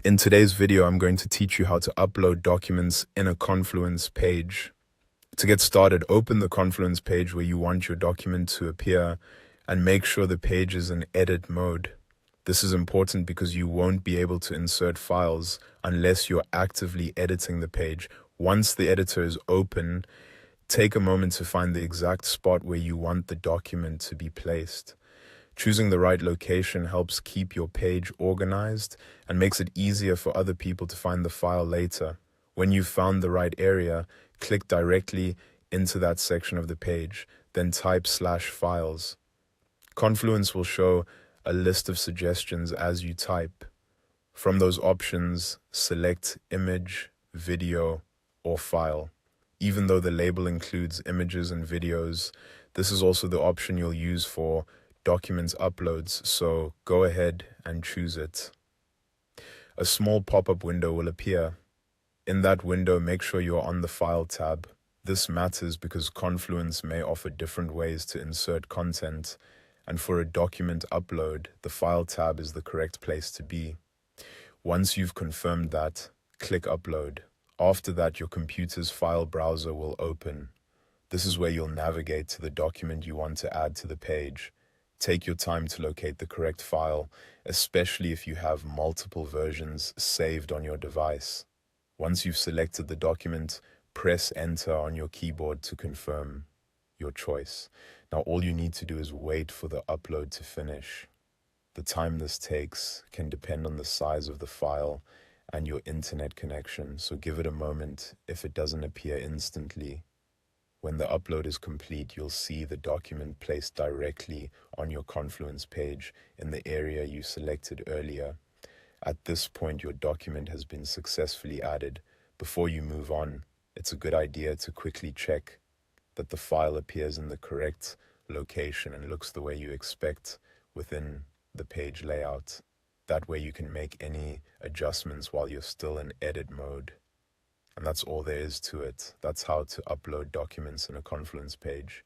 In today's video, I'm going to teach you how to upload documents in a Confluence page. To get started, open the Confluence page where you want your document to appear and make sure the page is in edit mode. This is important because you won't be able to insert files unless you're actively editing the page. Once the editor is open, take a moment to find the exact spot where you want the document to be placed. Choosing the right location helps keep your page organized and makes it easier for other people to find the file later. When you've found the right area, click directly into that section of the page, then type /files. Confluence will show a list of suggestions as you type. From those options, select image, video, or file. Even though the label includes images and videos, this is also the option you'll use for documents uploads, so go ahead and choose it. A small pop-up window will appear. In that window, make sure you're on the File tab. This matters because Confluence may offer different ways to insert content, and for a document upload, the File tab is the correct place to be. Once you've confirmed that, click Upload. After that, your computer's file browser will open. This is where you'll navigate to the document you want to add to the page. Take your time to locate the correct file, especially if you have multiple versions saved on your device. Once you've selected the document, press Enter on your keyboard to confirm your choice. Now all you need to do is wait for the upload to finish. The time this takes can depend on the size of the file and your internet connection, so give it a moment if it doesn't appear instantly. When the upload is complete, you'll see the document placed directly on your Confluence page in the area you selected earlier. At this point, your document has been successfully added. Before you move on, it's a good idea to quickly check that the file appears in the correct location and looks the way you expect within the page layout. That way you can make any adjustments while you're still in edit mode. And that's all there is to it. That's how to upload documents in a Confluence page.